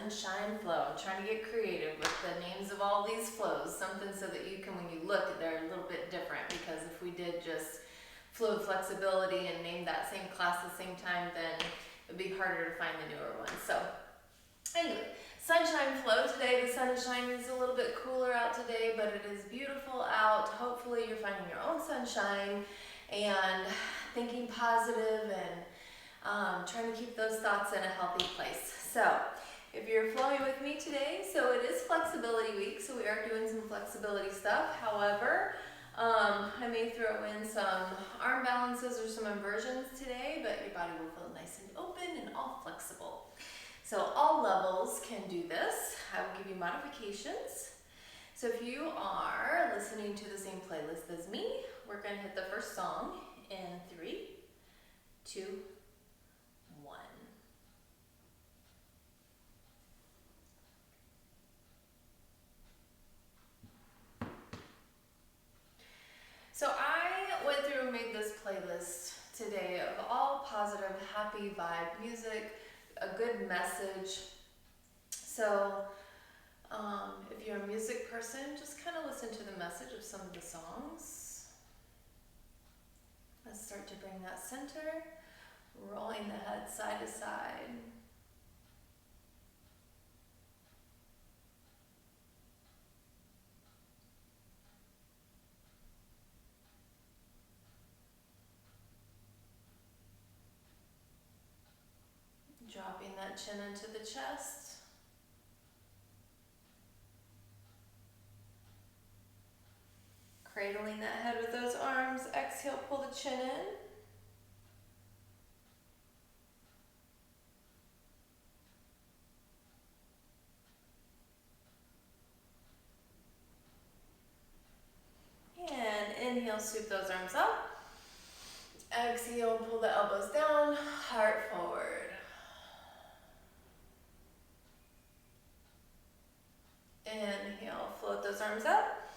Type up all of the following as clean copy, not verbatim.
sunshine flow. I'm trying to get creative with the names of all these flows, something so that you can, when you look, they're a little bit different, because if we did just flow flexibility and name that same class at the same time, then it'd be harder to find the newer ones. So anyway, sunshine flow today. The sunshine is a little bit cooler out today, but it is beautiful out. Hopefully you're finding your own sunshine and thinking positive and trying to keep those thoughts in a healthy place. So if you're flowing with me today, so it is flexibility week, so we are doing some flexibility stuff. However, I may throw in some arm balances or some inversions today, but your body will feel nice and open and all flexible. So all levels can do this. I will give you modifications. So if you are listening to the same playlist as me, we're going to hit the first song in 3, 2, 1. So I went through and made this playlist today of all positive, happy vibe music, a good message. So if you're a music person, just kind of listen to the message of some of the songs. Let's start to bring that center, rolling the head side to side. Dropping that chin into the chest. Cradling that head with those arms. Exhale, pull the chin in. And inhale, sweep those arms up. Exhale, pull the elbows down, heart forward. Inhale, float those arms up.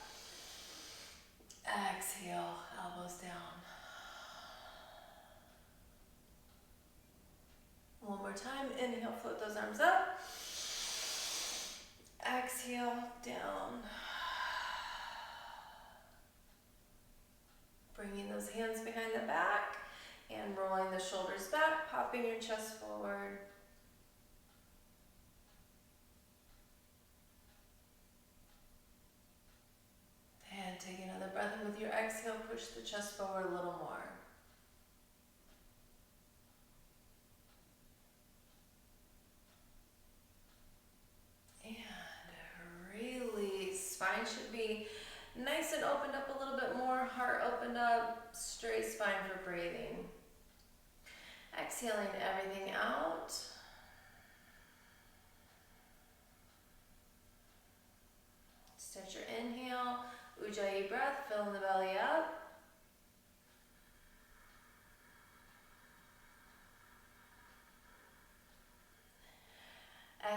Exhale, elbows down. One more time. Inhale, float those arms up. Exhale, down. Bringing those hands behind the back and rolling the shoulders back, popping your chest forward. And take another breath in with your exhale, push the chest forward a little more. And release. Spine should be nice and opened up a little bit more, heart opened up, straight spine for breathing. Exhaling everything out. Start your inhale. Ujjayi breath, filling the belly up.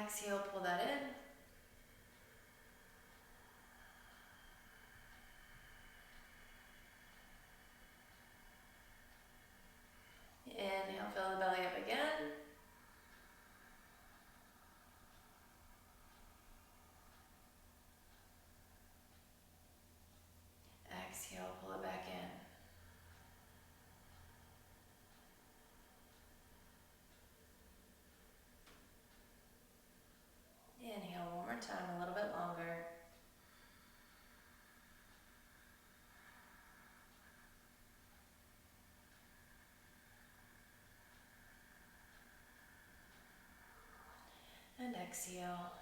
Exhale, pull that in. Inhale, fill the belly up again. Exhale, pull it back in. Inhale one more time, a little bit longer. And exhale.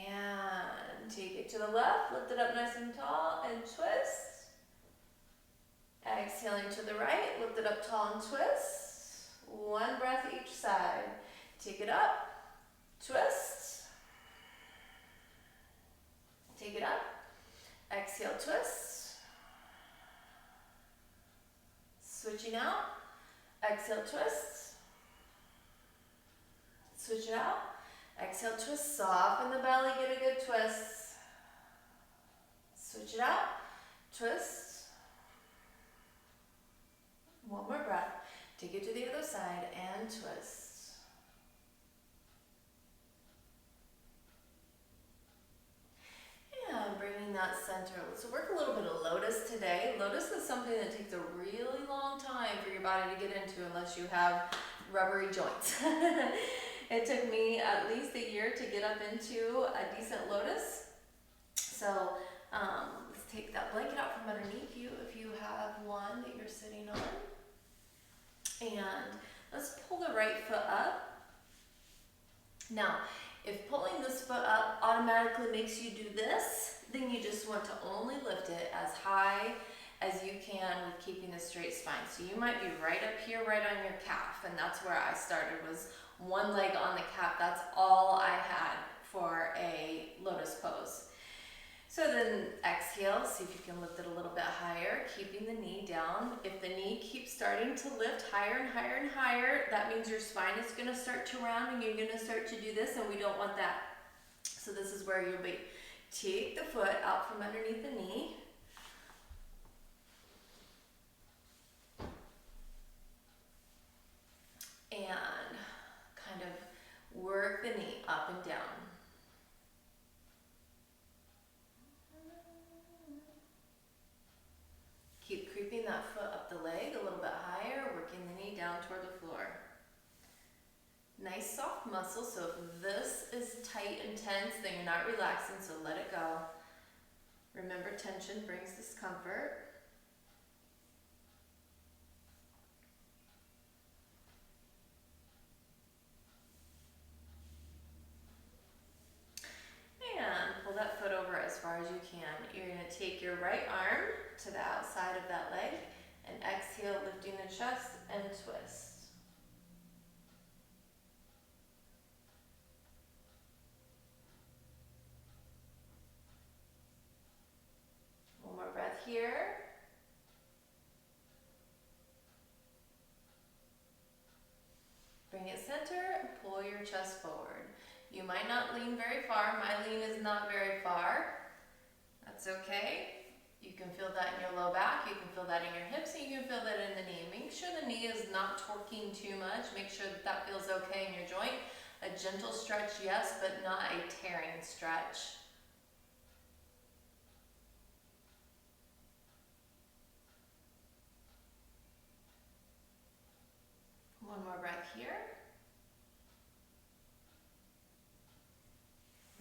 And take it to the left, lift it up nice and tall and twist. Exhaling to the right, lift it up tall and twist. One breath each side. Take it up, twist. Take it up. Exhale, twist. Switching out. Exhale, twist. Switch it out. Exhale, twist. Soften the belly, get a good twist. Switch it out, twist. One more breath. Take it to the other side and twist. And bringing that center. Let's work a little bit of lotus today. Lotus is something that takes a really long time for your body to get into unless you have rubbery joints. It took me at least a year to get up into a decent lotus. So let's take that blanket out from underneath you if you have one that you're sitting on. And let's pull the right foot up. Now, if pulling this foot up automatically makes you do this, then you just want to only lift it as high as you can with keeping a straight spine. So you might be right up here, right on your calf, and that's where I started, was one leg on the calf. That's all I had for a lotus pose. So then exhale, see if you can lift it a little bit higher, keeping the knee down. If the knee keeps starting to lift higher and higher and higher, that means your spine is going to start to round and you're going to start to do this, and we don't want that. So this is where you'll be. Take the foot out from underneath the knee. And kind of work the knee up and down. Keep creeping that foot up the leg a little bit higher, working the knee down toward the floor. Nice soft muscle, so if this is tight and tense, then you're not relaxing, so let it go. Remember, tension brings discomfort. And pull that foot over as far as you can. You're going to take your right arm to the outside of that leg and exhale, lifting the chest and twist. One more breath here. Bring it center and pull your chest forward. You might not lean very far. My lean is not very far. That's okay. You can feel that in your low back. You can feel that in your hips, and you can feel that in the knee. Make sure the knee is not torquing too much. Make sure that that feels okay in your joint. A gentle stretch, yes, but not a tearing stretch. One more breath here.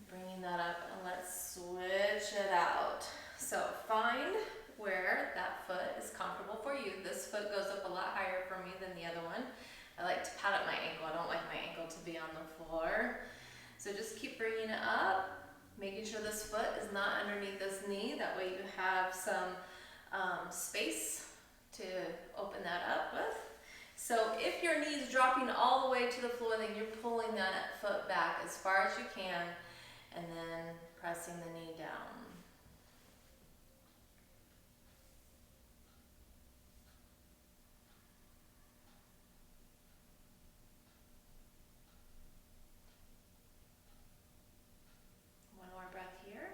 Bringing that up, and let's switch it out. So find where that foot is comfortable for you. This foot goes up a lot higher for me than the other one. I like to pad up my ankle. I don't like my ankle to be on the floor. So just keep bringing it up, making sure this foot is not underneath this knee. That way you have some space to open that up with. So if your knee is dropping all the way to the floor, then you're pulling that foot back as far as you can, and then pressing the knee down. One more breath here.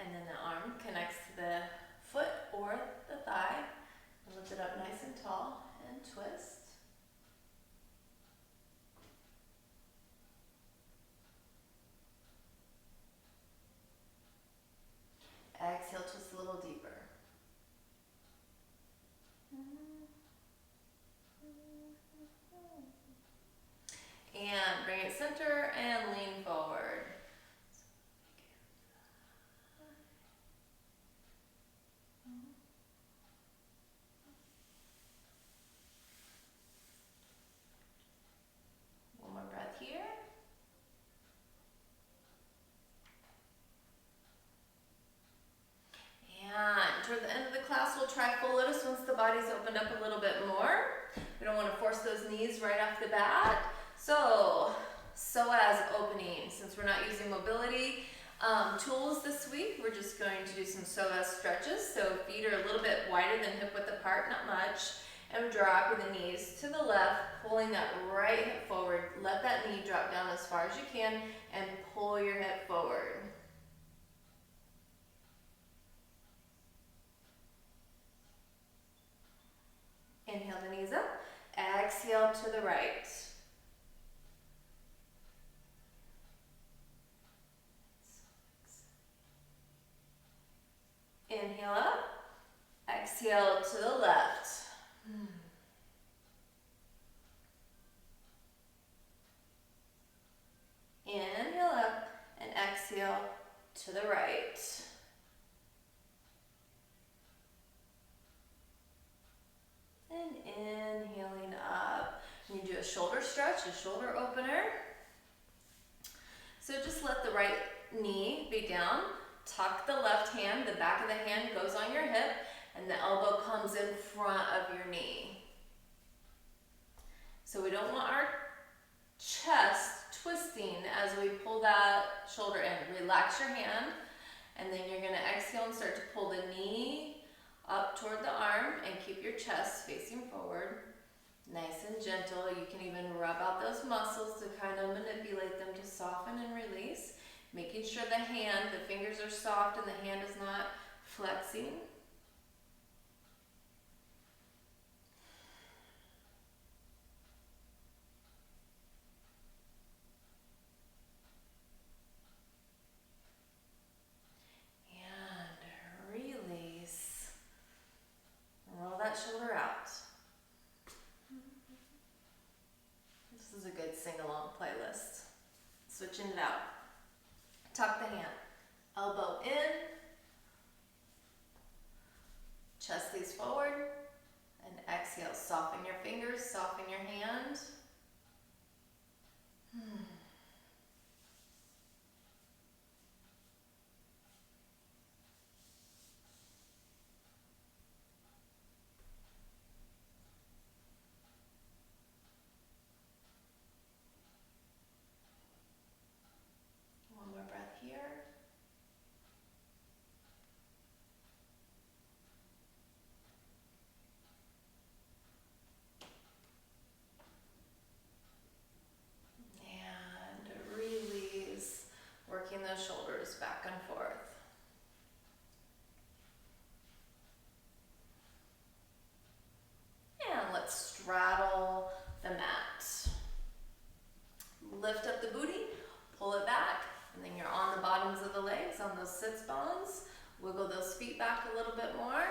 And then the arm connects to the foot or the thigh. And lift it up nice and tall and twist. Exhale, twist a little deeper. And bring it center and lean forward. One more breath here. And toward the end of the class, we'll try full lotus once the body's opened up a little bit more. We don't want to force those knees right off the bat. So psoas opening. Since we're not using mobility tools this week, we're just going to do some psoas stretches. So feet are a little bit wider than hip width apart, not much. And dropping the knees to the left, pulling that right hip forward. Let that knee drop down as far as you can and pull your hip forward. exhale to the right. Inhale up, exhale to the left. Inhale up and exhale to the right. And inhaling up. You do a shoulder stretch, a shoulder opener. So just let the right knee be down. Tuck the left hand, the back of the hand goes on your hip, and the elbow comes in front of your knee. So we don't want our chest twisting as we pull that shoulder in. Relax your hand, and then you're gonna exhale and start to pull the knee up toward the arm and keep your chest facing forward. Nice and gentle. You can even rub out those muscles to kind of manipulate them to soften and release. Making sure the hand, the fingers are soft and the hand is not flexing. And release. Roll that shoulder out. This is a good sing-along playlist. Switching it out. Tuck the hand, elbow in, chest leads forward, and exhale. Soften your fingers, soften your hand. One more breath here. And release, working those shoulders back and forth. And let's straddle the mat. Lift up the booty, pull it back, and then you're on the bottoms of the legs, on those sits bones. Wiggle those feet back a little bit more,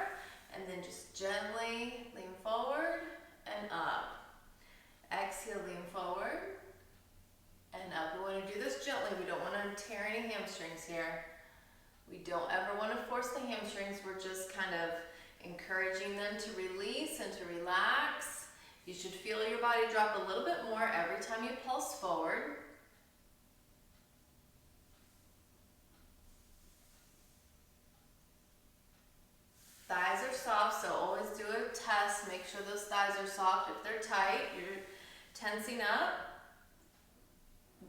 and then just gently lean forward and up. Exhale, lean forward and up. We want to do this gently. We don't want to tear any hamstrings here. We don't ever want to force the hamstrings. We're just kind of encouraging them to release and to relax. You should feel your body drop a little bit more every time you pulse forward. Thighs are soft, so always do a test. Make sure those thighs are soft. If they're tight, you're tensing up.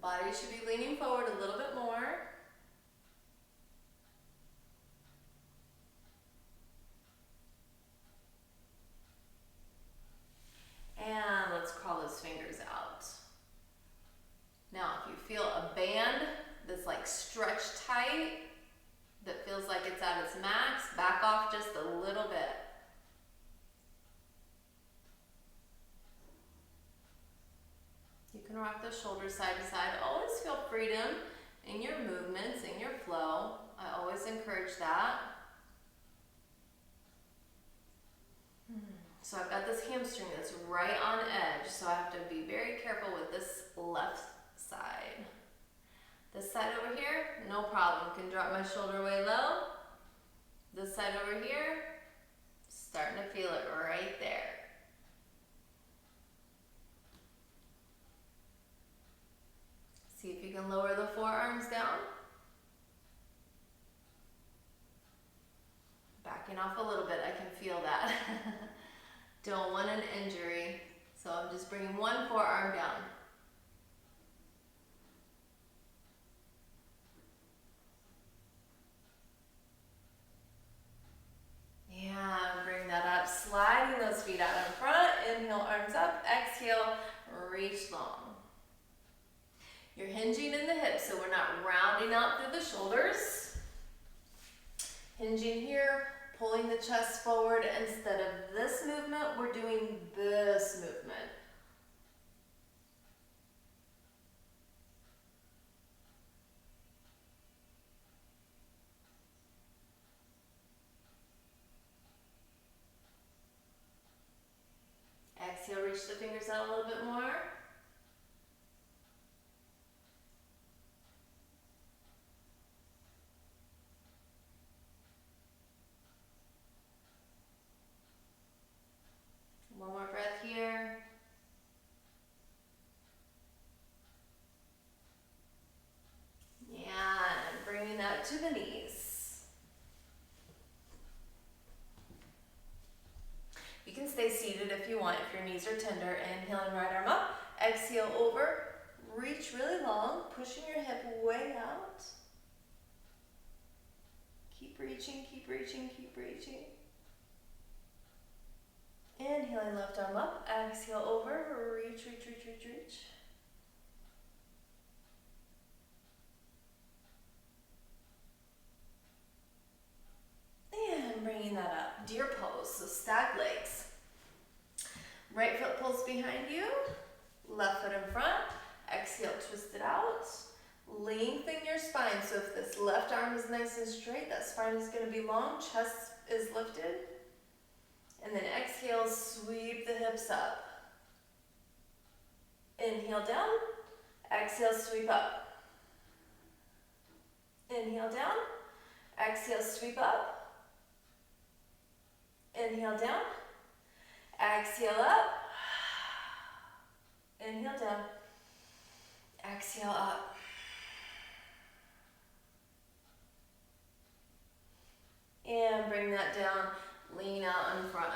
Body should be leaning forward a little bit more. And let's crawl those fingers out. Now, if you feel a band that's like stretched tight, that feels like it's at its max, back off just a little bit. You can rock those shoulders side to side. Always feel freedom in your movements, in your flow. I always encourage that. So I've got this hamstring that's right on edge, so I have to be very careful with this left side. This side over here, no problem. Can drop my shoulder way low. This side over here, starting to feel it right there. See if you can lower the forearms down. Backing off a little bit, I can feel that. Don't want an injury, so I'm just bringing one forearm down. And bring that up, sliding those feet out in front. Inhale, arms up. Exhale, reach long. You're hinging in the hips, so we're not rounding out through the shoulders. Hinging here, pulling the chest forward. Instead of this movement, we're doing this movement. Exhale, reach the fingers out a little bit more. One more breath here. And bringing that to the knees. You can stay seated if you want, if your knees are tender. Inhaling, right arm up. Exhale over. Reach really long, pushing your hip way out. Keep reaching, keep reaching, keep reaching. Inhaling, left arm up. Exhale over. Reach, reach, reach, reach, reach. And bringing that up. Deer pose, so stacked legs. Right foot pulls behind you. Left foot in front. Exhale, twist it out. Lengthen your spine. So if this left arm is nice and straight, that spine is going to be long. Chest is lifted. And then exhale, sweep the hips up. Inhale down. Exhale, sweep up. Inhale down. Exhale, sweep up. Inhale down. Exhale up. Inhale down. Exhale up. And bring that down. Lean out in front.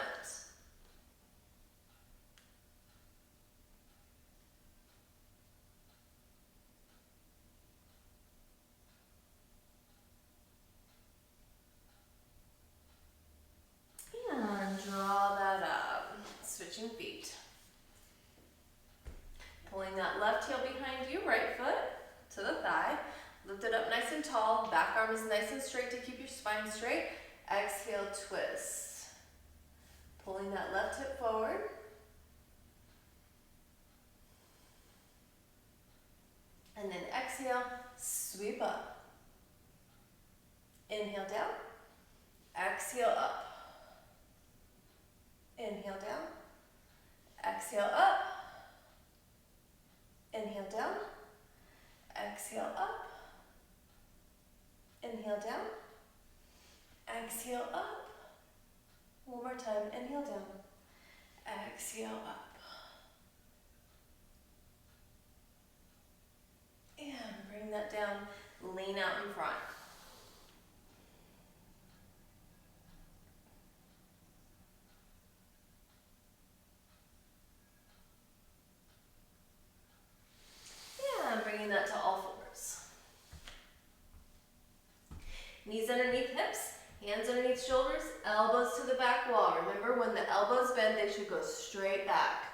And draw that up. Switching feet. Pulling that left heel behind you, right foot to the thigh. Lift it up nice and tall. Back arm is nice and straight to keep your spine straight. Exhale, twist. Pulling that left hip forward. And then exhale, sweep up. Inhale down. Exhale up. Inhale down. Exhale up. Inhale down. Exhale up. Inhale down. Exhale up. One more time. Inhale down. Exhale up. And bring that down. Lean out in front. And bringing that to all fours. Knees underneath hips. Hands underneath shoulders, elbows to the back wall. Remember, when the elbows bend, they should go straight back.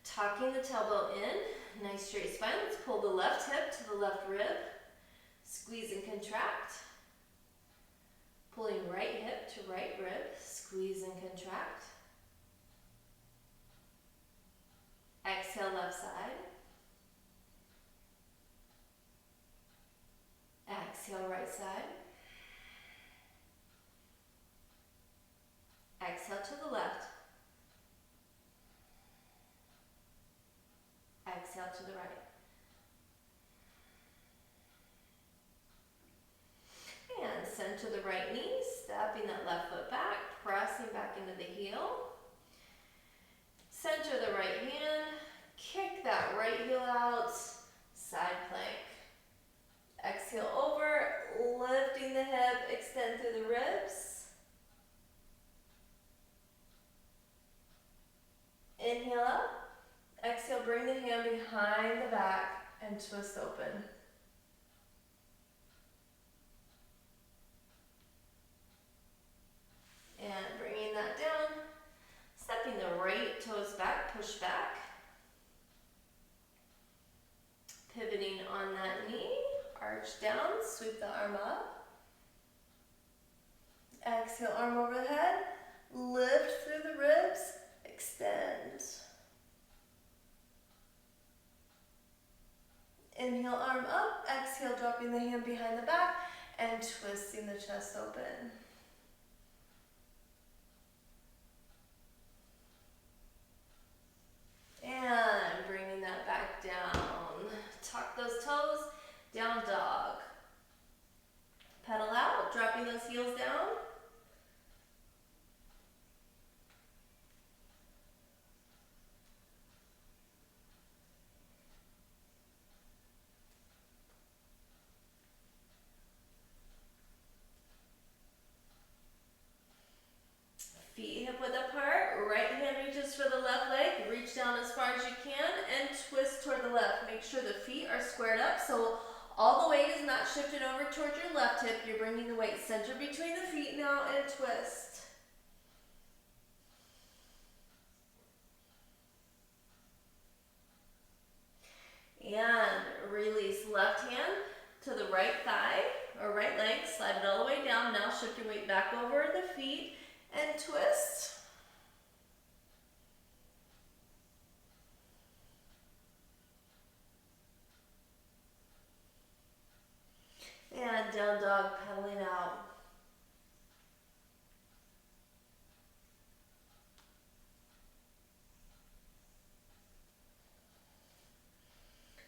Tucking the tailbone in, nice straight spine. Let's pull the left hip to the left rib. Squeeze and contract. Pulling right hip to right rib. Squeeze and contract. Exhale, left side. Exhale, right side. Exhale to the left. Exhale to the right. And send to the right knee, stepping that left foot back, pressing back into the heel. Center the right hand, kick that right heel out, side plank. Exhale over, lifting the hip, extend through the ribs. Inhale up. Exhale, bring the hand behind the back and twist open. And bringing that down. Stepping the right toes back, push back. Pivoting on that knee. Arch down, sweep the arm up. Exhale, arm over the head. Lift through the ribs. Extend. Inhale, arm up. Exhale, dropping the hand behind the back and twisting the chest open. twist for the left leg. Reach down as far as you can and twist toward the left. Make sure the feet are squared up so all the weight is not shifted over towards your left hip. You're bringing the weight center between the feet now and twist. And release left hand to the right thigh or right leg. Slide it all the way down. Now shift your weight back over the feet and twist. And down dog, pedaling out.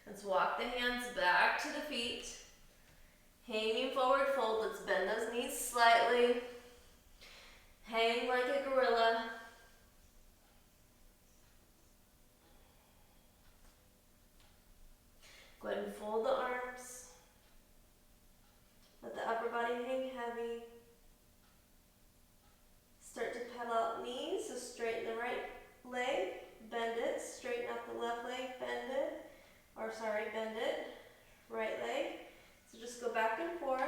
Let's walk the hands back to the feet. Hanging forward fold. Let's bend those knees slightly. Hang like a gorilla. Go ahead and fold the arms. Let the upper body hang heavy. Start to pedal out knees, so straighten the right leg, bend it, straighten out the left leg, bend it. Bend it, right leg. So just go back and forth.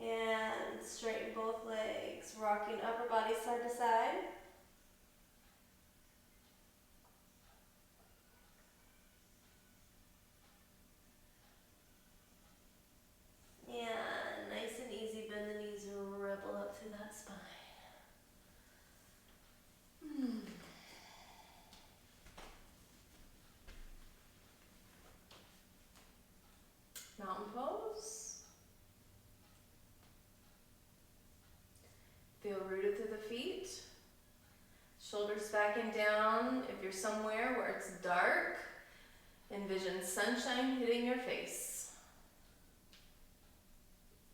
And straighten both legs, rocking upper body side to side. And nice and easy, bend the knees, ripple up through that spine. Mountain pose. Feel rooted through the feet. Shoulders back and down. If you're somewhere where it's dark, envision sunshine hitting your face.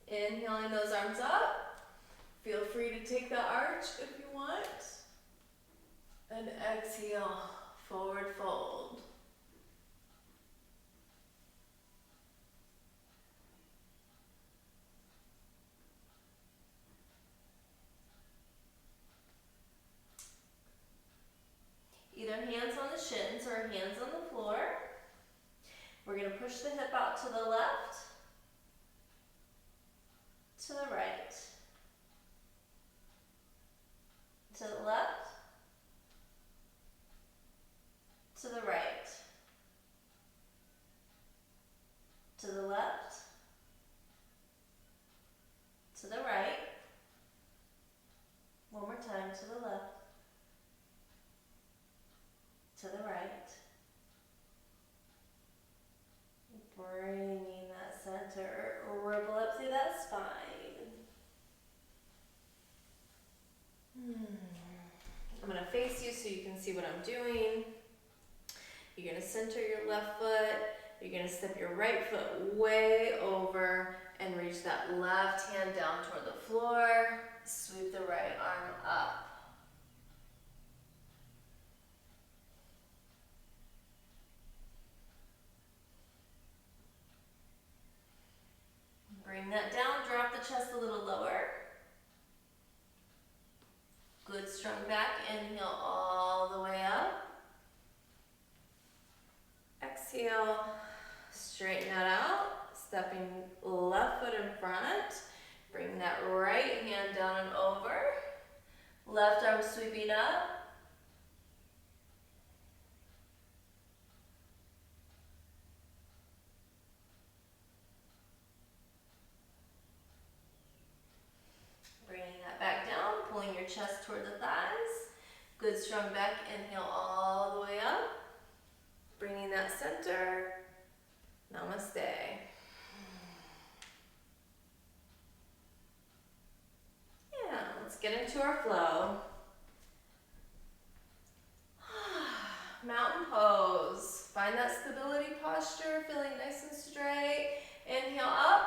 Inhaling those arms up. Feel free to take the arch if you want. And exhale, forward fold. Either hands on the shins or hands on the floor. We're going to push the hip out to the left, to the right, to the left, to the right, to the left, to the right. One more time, to the left, to the right. Bringing that center, ripple up through that spine. I'm going to face you so you can see what I'm doing. You're going to center your left foot. You're going to step your right foot way over and reach that left hand down toward the floor. Sweep the right arm up. Bring that down, drop the chest a little lower. Good, strong back, inhale all the way up. Exhale, straighten that out, stepping left foot in front. Bring that right hand down and over. Left arm sweeping up. Bringing that back down, pulling your chest toward the thighs. Good, strong back, inhale all the way up. Bringing that center. Namaste. Yeah, let's get into our flow. Mountain pose. Find that stability posture, feeling nice and straight. Inhale up.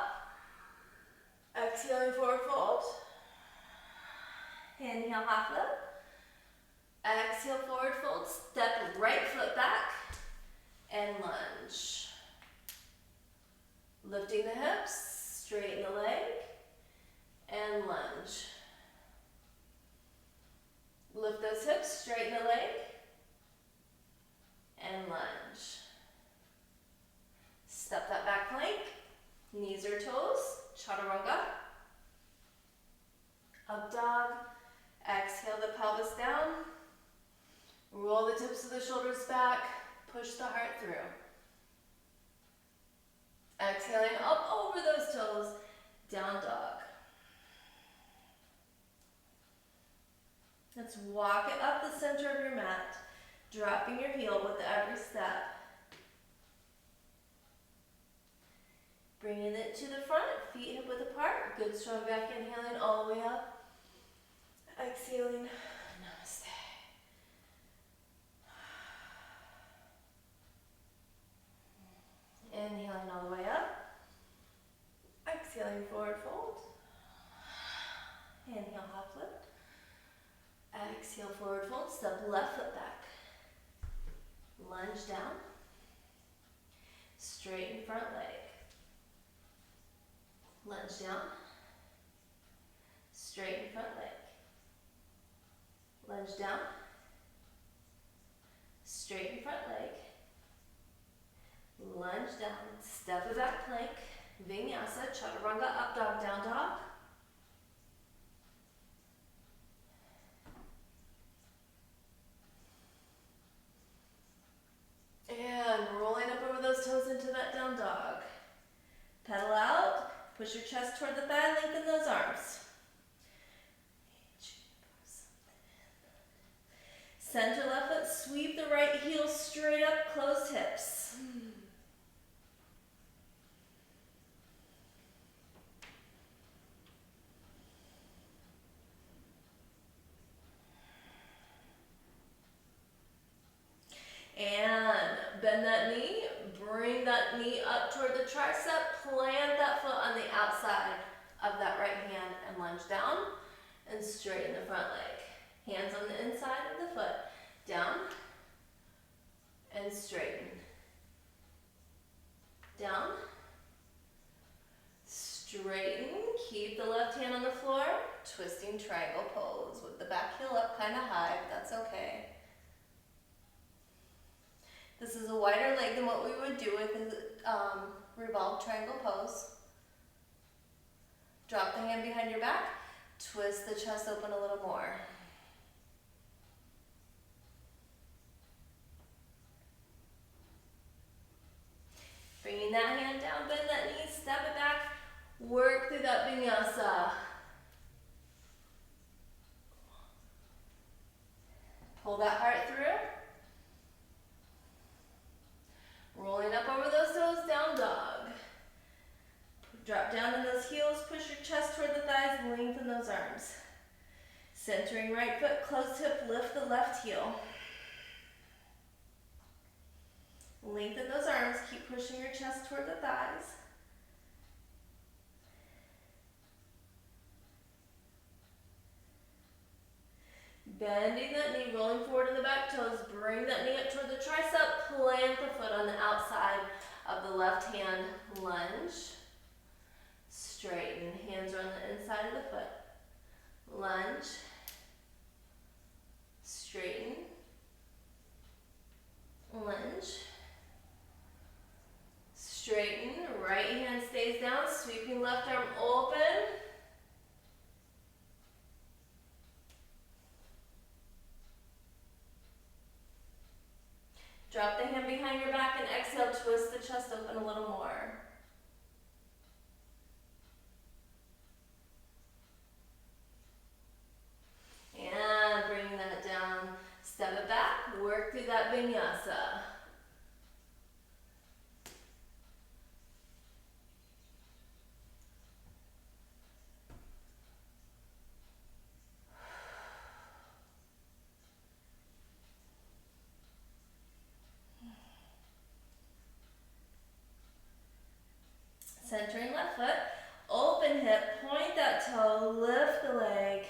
Exhaling forward fold. Inhale, half lift. Exhale, forward fold. Step right foot back and lunge. Lifting the hips, straighten the leg, and lunge. Lift those hips, straighten the leg, and lunge. Step that back plank, knees or toes, chaturanga. Up dog, exhale the pelvis down, roll the tips of the shoulders back, push the heart through. Exhaling up over those toes, down dog. Let's walk it up the center of your mat, dropping your heel with every step. Bringing it to the front, feet hip width apart. Good strong back, inhaling all the way up. Exhaling, namaste. Inhaling all the way up. Exhaling, forward fold. Inhale, half lift. Exhale, forward fold. Step left foot back. Lunge down. Straighten front leg. Lunge down. Straighten front leg. Lunge down. Straighten front leg. Lunge down. Step it back plank. Vinyasa. Chaturanga. Up dog, down dog. And rolling up over those toes into that down dog. Pedal out. Push your chest toward the thigh. Lengthen those arms. Center left foot, sweep the right heel straight up, closed hips. And bend that knee, bring that knee up toward the tricep, plant that foot on the outside of that right hand and lunge down and straighten the front leg. Hands on the inside of the foot, down and straighten. Down, straighten, keep the left hand on the floor, twisting triangle pose with the back heel up kind of high, but that's okay. This is a wider leg than what we would do with a revolved triangle pose. Drop the hand behind your back, twist the chest open a little more. Bringing that hand down, bend that knee, step it back, work through that vinyasa. Pull that heart through. Rolling up over those toes, down dog. Drop down in those heels, push your chest toward the thighs, lengthen those arms. Centering right foot, closed hip, lift the left heel. Lengthen those arms, keep pushing your chest toward the thighs. Bending that knee, rolling forward in the back toes, bring that knee up toward the tricep, plant the foot on the outside of the left hand, lunge. Straighten, hands are on the inside of the foot. Lunge. Straighten. Lunge. Straighten, right hand stays down, sweeping left arm open. Drop the hand behind your back and exhale, twist the chest open a little more. And bring that down, step it back, work through that vinyasa. Centering left foot, open hip, point that toe, lift the leg,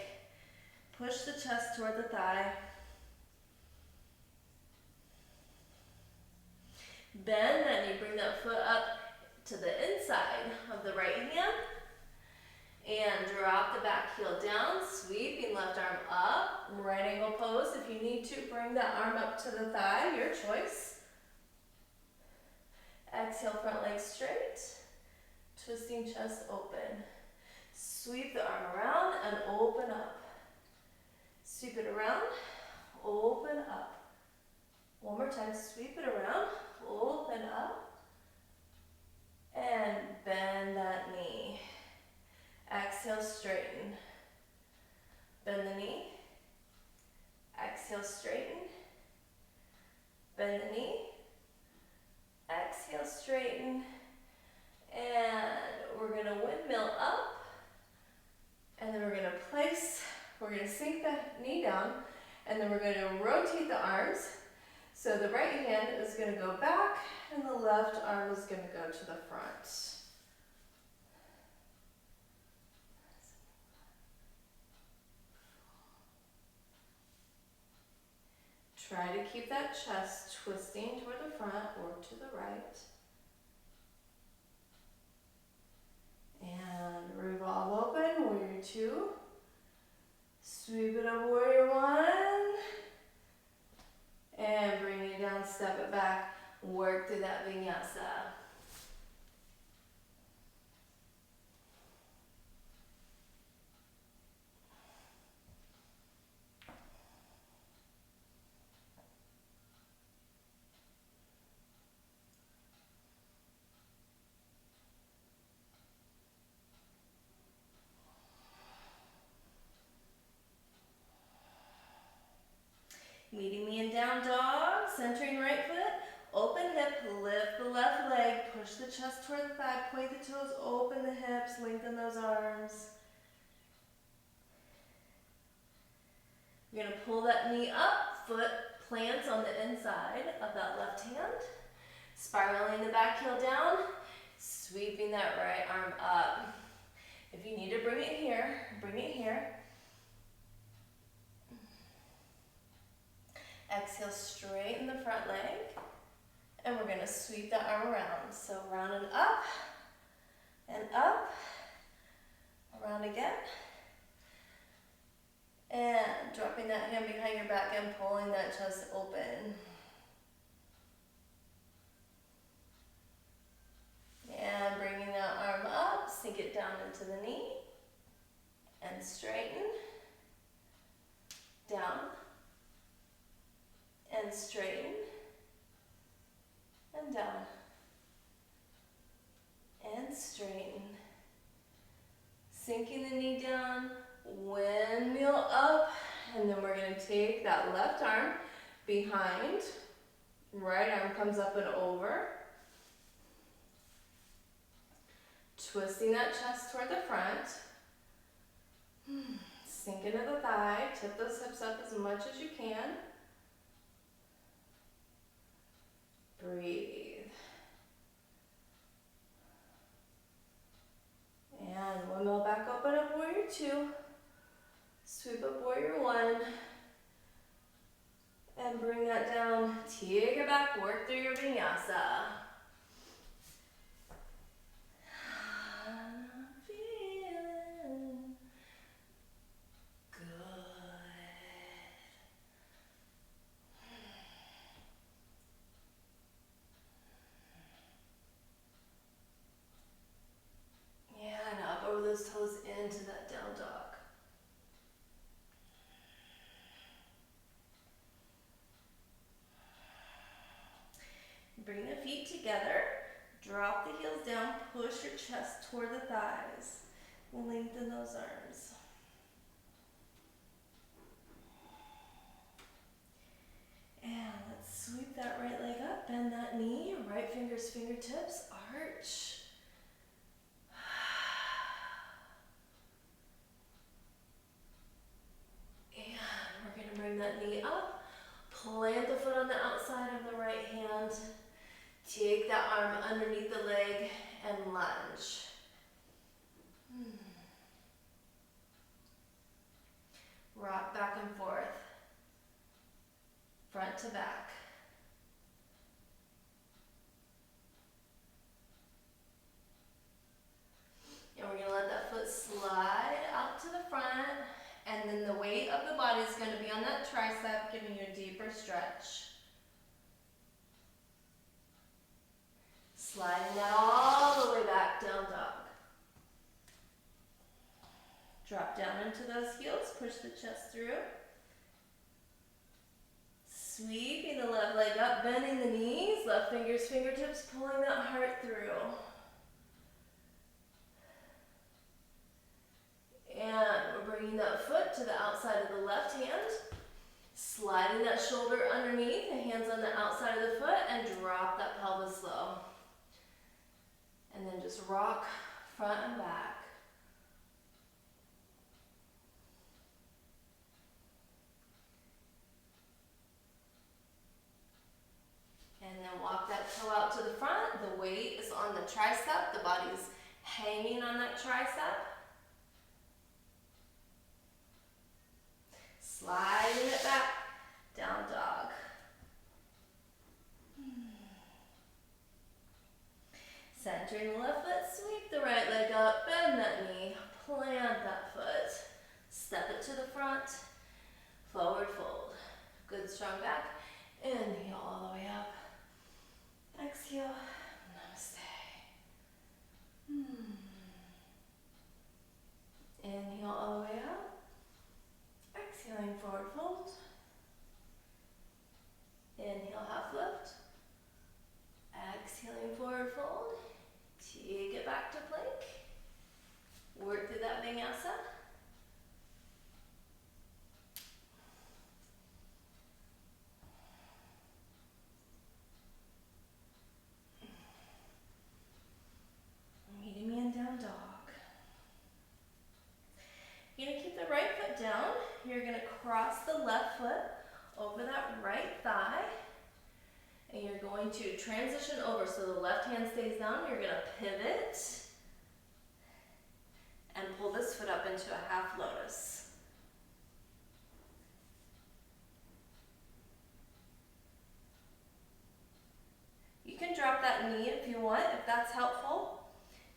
push the chest toward the thigh. Bend that knee, bring that foot up to the inside of the right hand. And drop the back heel down, sweeping left arm up, right angle pose. If you need to, bring that arm up to the thigh, your choice. Exhale, front leg straight, twisting chest open. Sweep the arm around and open up. Sweep it around, open up. One more time, sweep it around, open up, and bend that knee. Exhale, straighten. Bend the knee. Exhale, straighten. Bend the knee. Exhale, straighten. And we're gonna windmill up. And then we're gonna sink the knee down. And then we're gonna rotate the arms. So the right hand is gonna go back and the left arm is gonna go to the front. Try to keep that chest twisting toward the front or to the right. And revolve open, warrior two. Sweep it up, warrior one. And bring it down, step it back, work through that vinyasa. Meeting me in down dog, centering right foot, open hip, lift the left leg, push the chest toward the thigh, point the toes, open the hips, lengthen those arms. You're gonna pull that knee up, foot plants on the inside of that left hand, spiraling the back heel down, sweeping that right arm up. If you need to bring it here, bring it here. Exhale, straighten the front leg, and we're gonna sweep that arm around. So round and up, around again, and dropping that hand behind your back and pulling that chest open. And bringing that arm up, sink it down into the knee, and straighten, down, and straighten, and down, and straighten. Sinking the knee down, windmill up, and then we're gonna take that left arm behind, right arm comes up and over, twisting that chest toward the front, sink into the thigh, tip those hips up as much as you can. Breathe. And windmill back open up, warrior two. Sweep up, warrior one. And bring that down. Take it back, work through your vinyasa. Feeling good. And up over those toes into that down dog. Bring the feet together, drop the heels down, push your chest toward the thighs. Lengthen those arms. And let's sweep that right leg up, bend that knee, right fingers, fingertips, arch. Bring that knee up, plant the foot on the outside of the right hand, take that arm underneath the leg and lunge. Rock back and forth, front to back. tricep, giving you a deeper stretch. Sliding that all the way back, down dog. Drop down into those heels, push the chest through. Sweeping the left leg up, bending the knees, left fingers, fingertips, pulling that heart through. And we're bringing that foot to the outside of the left hand, sliding that shoulder underneath, the hands on the outside of the foot, and drop that pelvis low. And then just rock front and back. And then walk that toe out to the front. The weight is on the tricep. The body's hanging on that tricep. Sliding it back, down dog. Centering the left foot, sweep the right leg up, bend that knee, plant that foot, step it to the front, forward fold. Good strong back. Inhale all the way up. Exhale, namaste. Inhale all the way up. Exhaling, forward fold. Inhale, half lift. Exhaling, forward fold. Take it back to plank. Work through that vinyasa. Meeting me in down dog. You're going to keep the right foot down. You're going to cross the left foot over that right thigh. And you're going to transition over. So the left hand stays down. You're going to pivot and pull this foot up into a half lotus. You can drop that knee if you want, if that's helpful.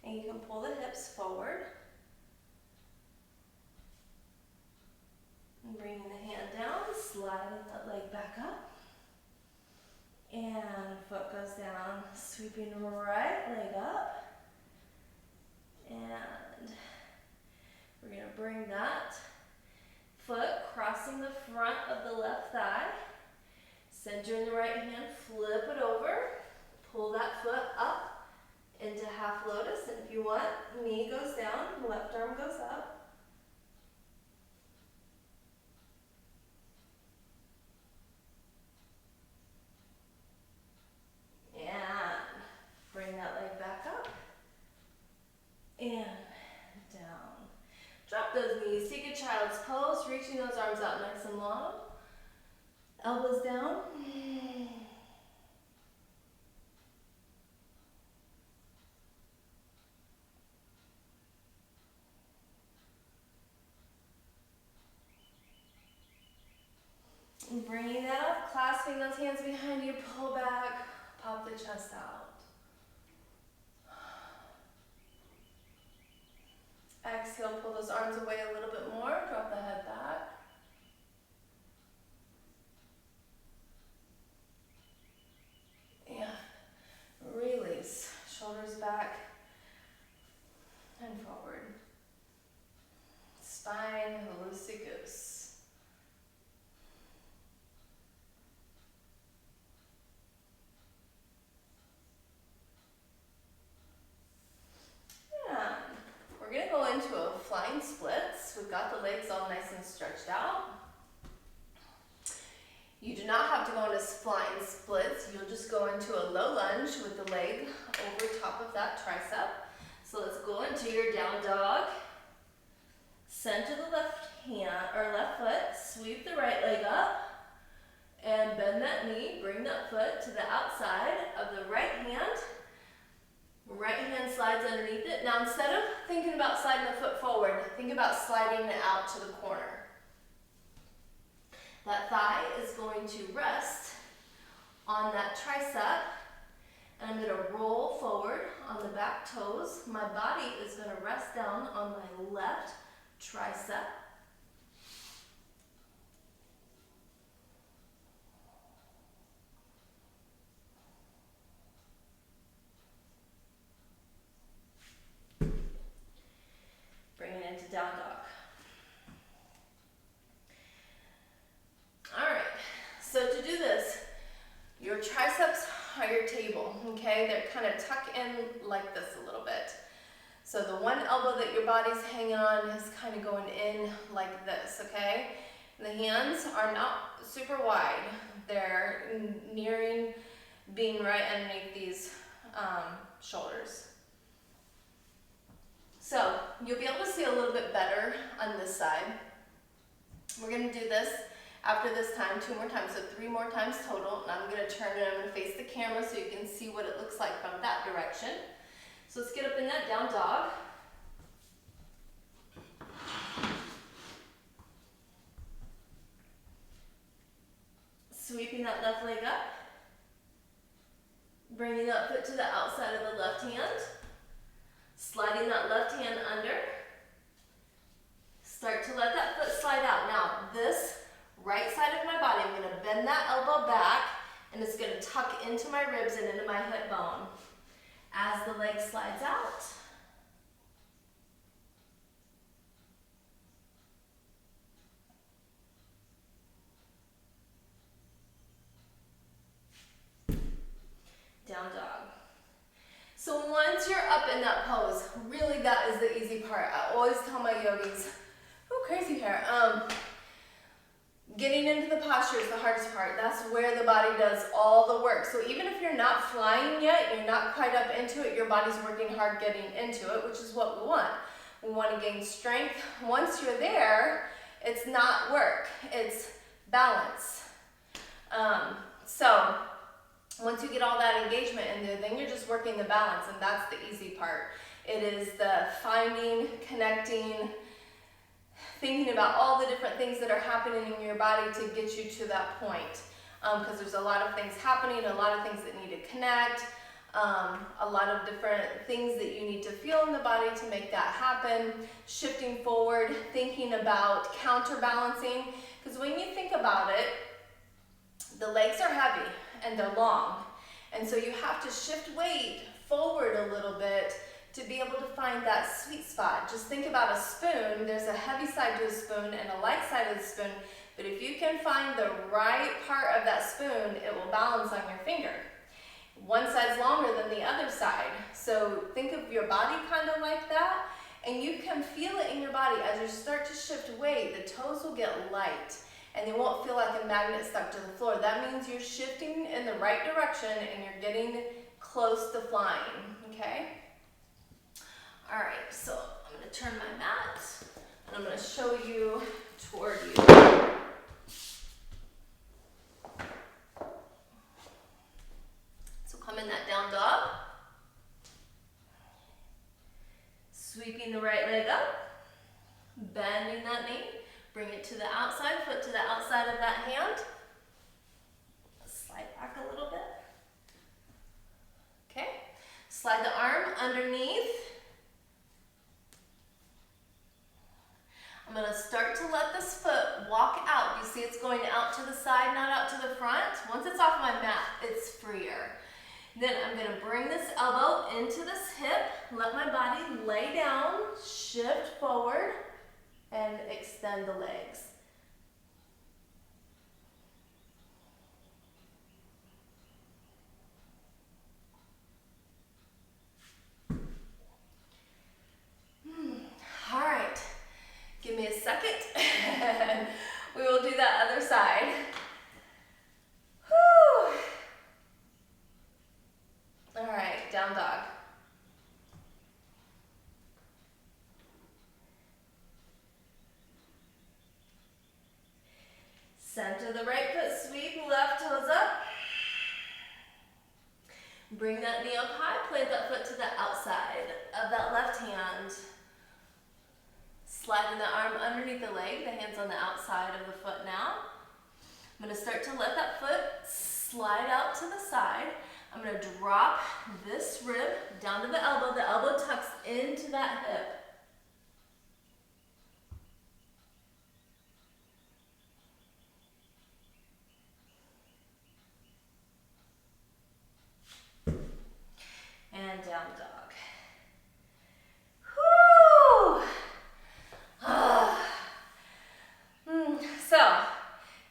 And you can pull the hips forward. And bringing the hand down, sliding that leg back up. And foot goes down, sweeping right leg up. And we're going to bring that foot crossing the front of the left thigh. Center in the right hand, flip it over. Pull that foot up into half lotus. And if you want, knee goes down, left arm goes up. And bring that leg back up. And down. Drop those knees. Take a child's pose, reaching those arms out nice and long. Elbows down. And bringing that up, clasping those hands behind you, pull back, pop the chest out. Exhale, pull those arms away a little bit more, drop the head back. And release, shoulders back and forward. Spine, loosey-goose. We're going to go into a flying splits. We've got the legs all nice and stretched out. You do not have to go into flying splits. You'll just go into a low lunge with the leg over top of that tricep. So let's go into your down dog. Center the left hand or left foot. Sweep the right leg up and bend that knee. Bring that foot to the outside of the right hand. Right hand slides underneath it. Now instead of thinking about sliding the foot forward, think about sliding it out to the corner. That thigh is going to rest on that tricep. And I'm going to roll forward on the back toes. My body is going to rest down on my left tricep. in like this a little bit. So the one elbow that your body's hanging on is kind of going in like this, okay? The hands are not super wide. They're nearing being right underneath these shoulders. So you'll be able to see a little bit better on this side. We're gonna do this after this time 2 more times, so 3 more times total. And I'm gonna turn and I'm gonna face the camera so you can see what it looks like from that direction. So let's get up in that down dog. Sweeping that left leg up. Bringing that foot to the outside of the left hand. Sliding that left hand under. Start to let that foot slide out. Now, this right side of my body, I'm going to bend that elbow back, and it's going to tuck into my ribs and into my hip bone as the leg slides out. Down dog. So once you're up in that pose, really that is the easy part. I always tell my yogis, oh crazy hair, getting into the posture is the hardest part. That's where the body does all the work. So even if you're not flying yet, you're not quite up into it, your body's working hard getting into it, which is what we want. We want to gain strength. Once you're there, it's not work, it's balance. So once you get all that engagement in there, then you're just working the balance, and that's the easy part. It is the finding, connecting, thinking about all the different things that are happening in your body to get you to that point. Because there's a lot of things happening, a lot of things that need to connect, a lot of different things that you need to feel in the body to make that happen. Shifting forward, thinking about counterbalancing. Because when you think about it, the legs are heavy and they're long. And so you have to shift weight forward a little bit to be able to find that sweet spot. Just think about a spoon. There's a heavy side to a spoon and a light side of the spoon. But if you can find the right part of that spoon, it will balance on your finger. One side's longer than the other side. So think of your body kind of like that. And you can feel it in your body as you start to shift weight. The toes will get light. And they won't feel like a magnet stuck to the floor. That means you're shifting in the right direction and you're getting close to flying, okay? All right, so I'm gonna turn my mat and I'm gonna show you toward you. So come in that down dog. Sweeping the right leg up, bending that knee. Bring it to the outside, foot to the outside of that hand. Slide back a little bit. Okay. Slide the arm underneath. I'm going to start to let this foot walk out. You see it's going out to the side, not out to the front. Once it's off my mat, it's freer. Then I'm going to bring this elbow into this hip, let my body lay down, shift forward, and extend the legs. All right, give me a second. We will do that other side. Whew. All right, down dog. Center the right foot, sweep left toes up. Bring that knee up high, plant that foot to the outside of that left hand. Sliding the arm underneath the leg, the hand's on the outside of the foot now. I'm going to start to let that foot slide out to the side. I'm going to drop this rib down to the elbow tucks into that hip. And down dog. Whew. So,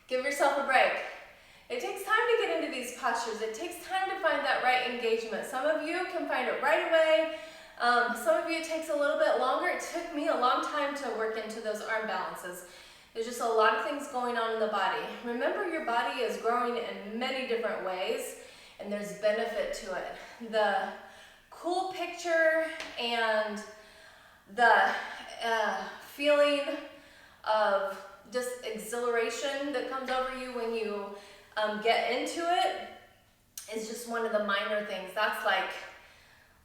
give yourself a break. It takes time to get into these postures. It takes time to find that right engagement. Some of you can find find it right away. Some of you, it takes a little bit longer. It took me a long time to work into those arm balances. There's just a lot of things going on in the body. Remember, your body is growing in many different ways, and there's benefit to it. The cool picture and the feeling of just exhilaration that comes over you when you get into it is just one of the minor things. That's like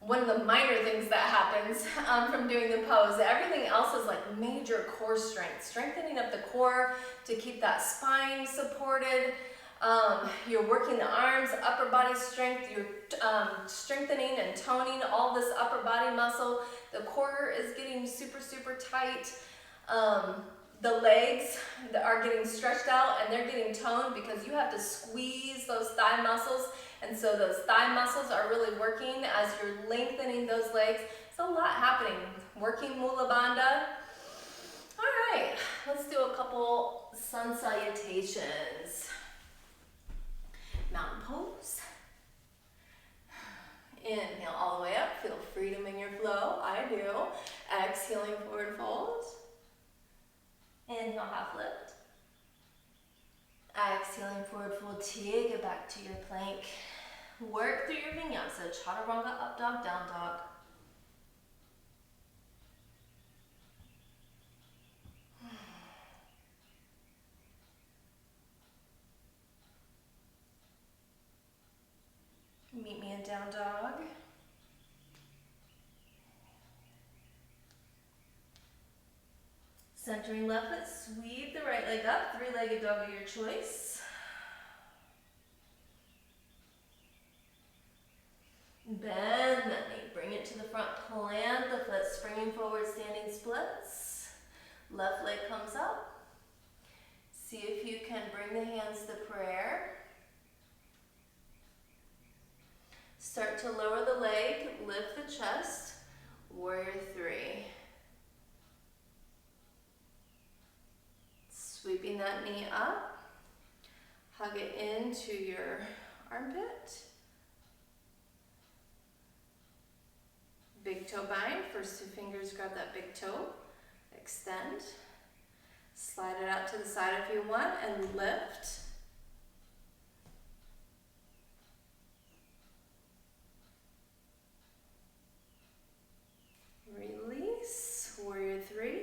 one of the minor things that happens from doing the pose. Everything else is like major core strength, strengthening up the core to keep that spine supported. You're working the arms, upper body strength, you're strengthening and toning all this upper body muscle. The core is getting super, super tight. The legs are getting stretched out and they're getting toned because you have to squeeze those thigh muscles. And so those thigh muscles are really working as you're lengthening those legs. There's a lot happening. Working Mula Bandha. All right, let's do a couple sun salutations. Mountain pose. Inhale all the way up. Feel freedom in your flow. I do. Exhaling forward fold. Inhale, half lift. Exhaling forward fold. Take it back to your plank. Work through your vinyasa. Chaturanga, up dog, down dog. Meet me in down dog. Centering left foot, sweep the right leg up, three-legged dog of your choice. Bend that knee, bring it to the front, plant the foot, springing forward, standing splits. Left leg comes up. See if you can bring the hands to prayer. Start to lower the leg, lift the chest, warrior three. Sweeping that knee up, hug it into your armpit. Big toe bind, first two fingers grab that big toe, extend. Slide it out to the side if you want and lift. Release, warrior three.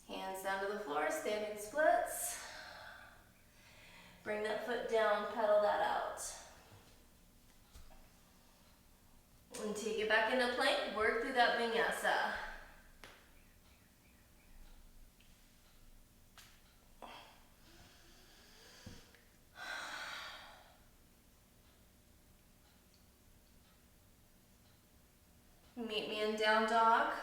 Hands down to the floor, standing splits. Bring that foot down, pedal that out. And take it back into plank, work through that vinyasa. Meet me in down dog.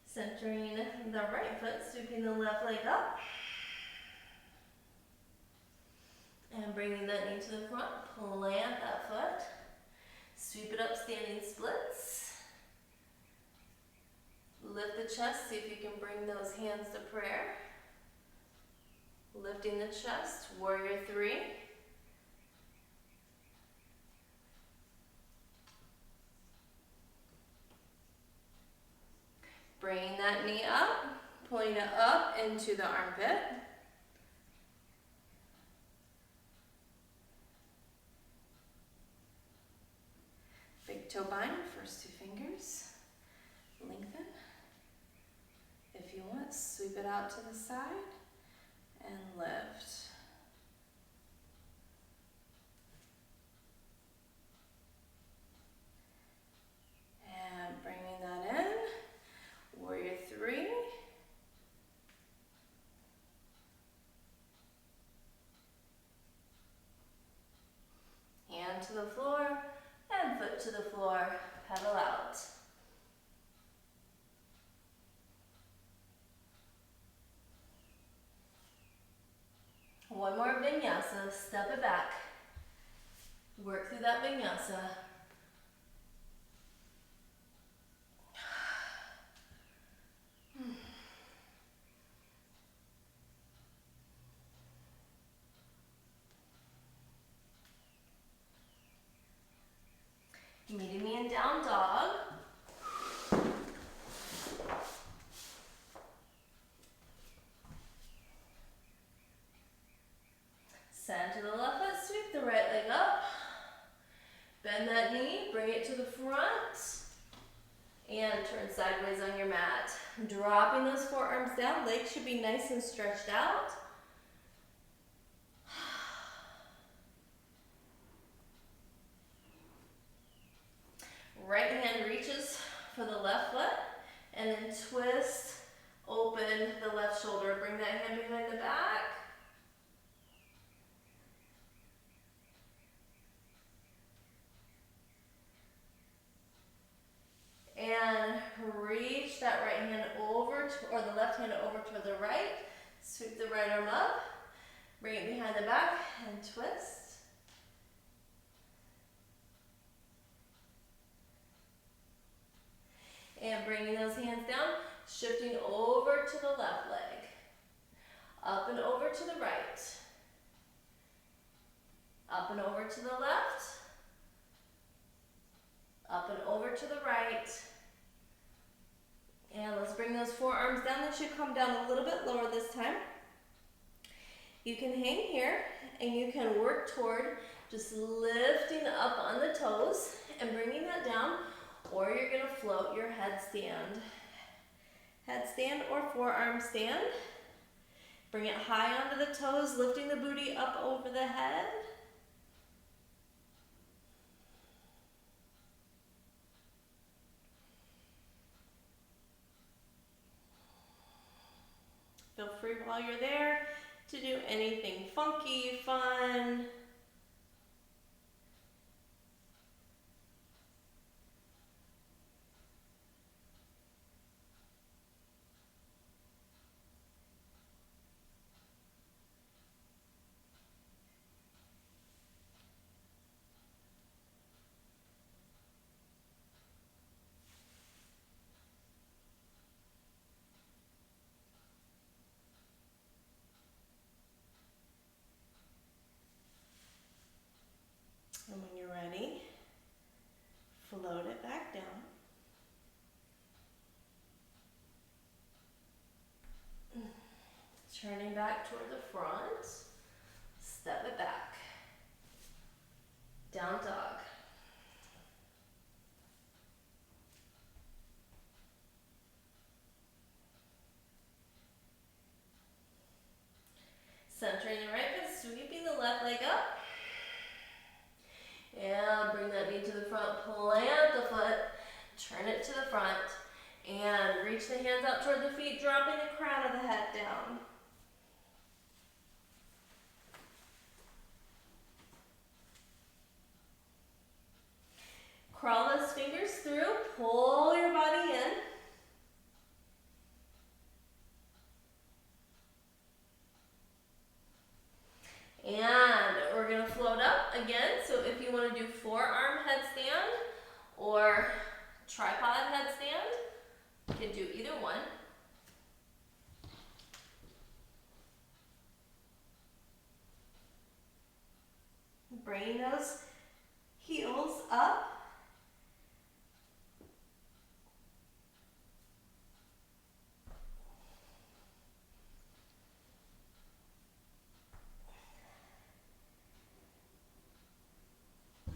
Centering the right foot, sweeping the left leg up. And bringing that knee to the front, plant that foot. Sweep it up, standing splits. Lift the chest, see if you can bring those hands to prayer. Lifting the chest, warrior three. Bringing that knee up, pulling it up into the armpit. Big toe bind, first two fingers. Lengthen. If you want, sweep it out to the side and lift. And bringing that in. Warrior three. Hand to the floor and foot to the floor. Pedal out. One more vinyasa, step it back. Work through that vinyasa. Meeting me in down dog. Send to the left foot, sweep the right leg up. Bend that knee, bring it to the front. And turn sideways on your mat. Dropping those forearms down, legs should be nice and stretched out. Right hand reaches for the left foot, and then twist, open the left shoulder. Bring that hand behind the back. And reach that right hand over, or the left hand over to the right. Sweep the right arm up, bring it behind the back, and twist. And bringing those hands down, shifting over to the left leg. Up and over to the right. Up and over to the left. Up and over to the right. And let's bring those forearms down. They should come down a little bit lower this time. You can hang here and you can work toward just lifting up on the toes and bringing that down, or you're gonna float your headstand. Headstand or forearm stand. Bring it high onto the toes, lifting the booty up over the head. Feel free while you're there to do anything funky, fun. And when you're ready, float it back down. Turning back toward the front, step it back. Down dog. Centering the right foot, sweeping the left leg up. And bring that knee to the front, plant the foot, turn it to the front, and reach the hands out toward the feet, dropping the crown of the head down. Crawl those fingers through, pull your body in. And we're gonna float up again. So if you wanna do forearm headstand or tripod headstand, you can do either one. Bringing those heels up.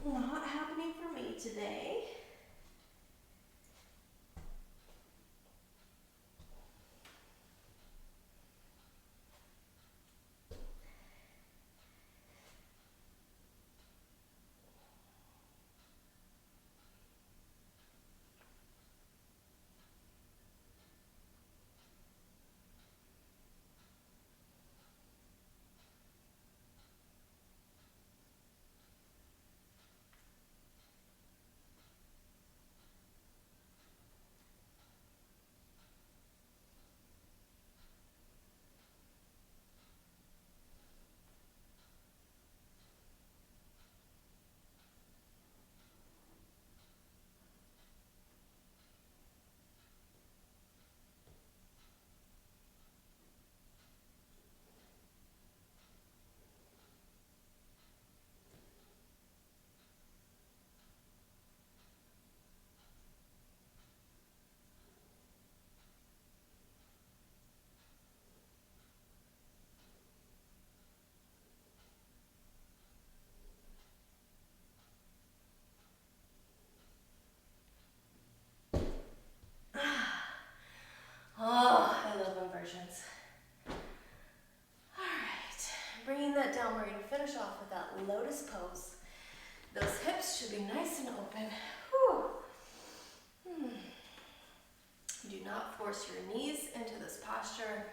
Not happening for me today. lotus pose. Those hips should be nice and open. Whew. Do not force your knees into this posture.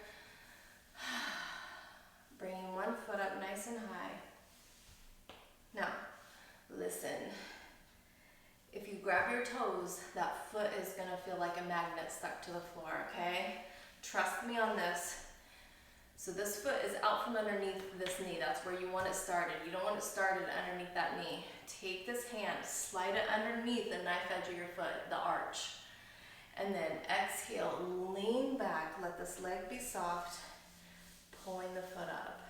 Bringing one foot up nice and high. Now, listen. If you grab your toes, that foot is gonna feel like a magnet stuck to the floor, okay? Trust me on this. So this foot is out from underneath this knee. That's where you want it started. You don't want it started underneath that knee. Take this hand, slide it underneath the knife edge of your foot, the arch. And then exhale, lean back, let this leg be soft, pulling the foot up.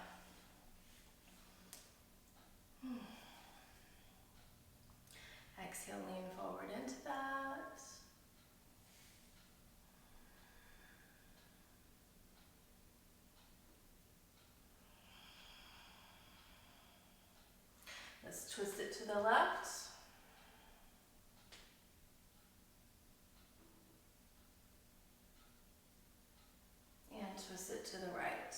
Exhale, lean forward into that. Let's twist it to the left. And twist it to the right.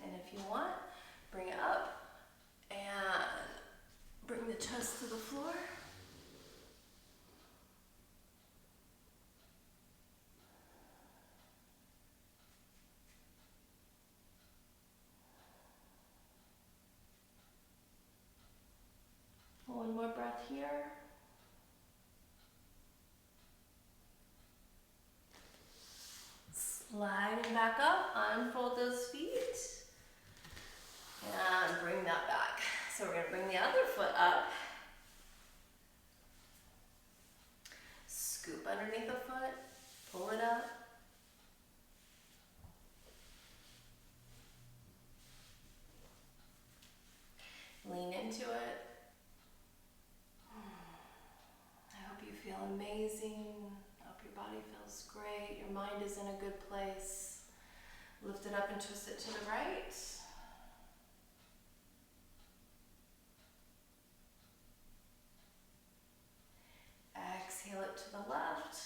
And if you want, bring it up and bring the chest to the floor. One more breath here. Sliding back up, unfold those feet. And bring that back. So we're going to bring the other foot up. Scoop underneath the foot, pull it up. Lean into it. I hope you feel amazing. I hope your body feels great. Your mind is in a good place. Lift it up and twist it to the right. Exhale it to the left.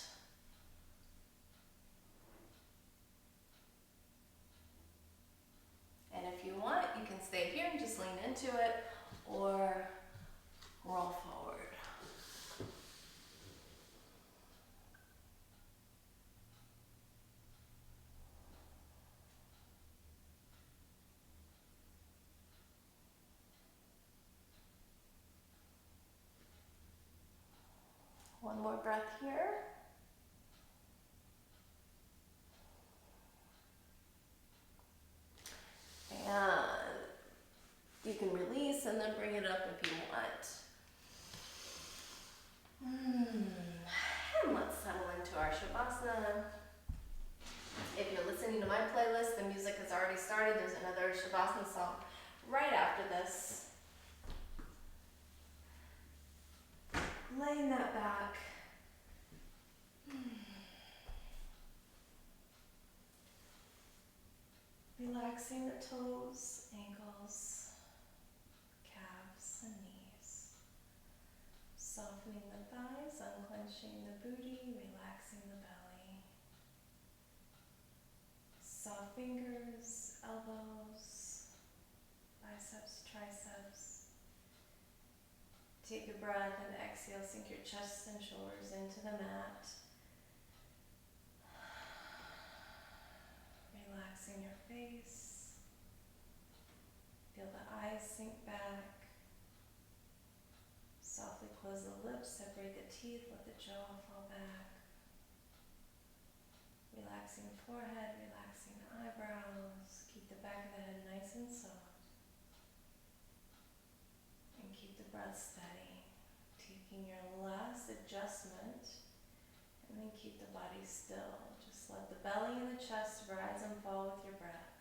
And if you want, you can stay here and just lean into it or roll forward. One more breath here. And you can release and then bring it up if you want. And let's settle into our Shavasana. If you're listening to my playlist, the music has already started. There's another Shavasana song right after this. Laying that back. Relaxing the toes, ankles, calves, and knees. Softening the thighs, unclenching the booty, relaxing the belly. Soft fingers, elbows, biceps, triceps. Take a breath and exhale, sink your chest and shoulders into the mat. Relaxing your face. Feel the eyes sink back. Softly close the lips, separate the teeth, let the jaw fall back. Relaxing the forehead, relaxing the eyebrows. Keep the back of the head nice and soft. And keep the breath steady. Taking your last adjustment, and then keep the body still. Just let the belly and the chest rise and fall with your breath.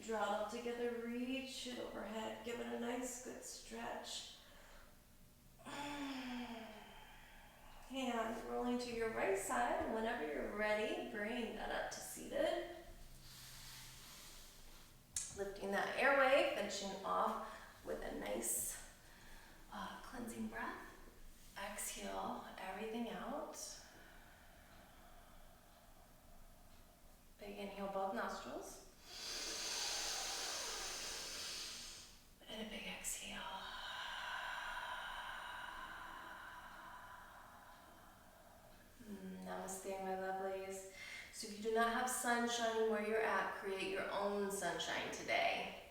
Draw it all together, reach it overhead, give it a nice good stretch. Hands rolling to your right side, and whenever you're ready, bring that up to seated. Lifting that airway, finishing off with a nice cleansing breath. Exhale everything out. Big inhale, both nostrils. And a big exhale. Namaste, my lovelies. So if you do not have sun shining where you're at, create your own sunshine today.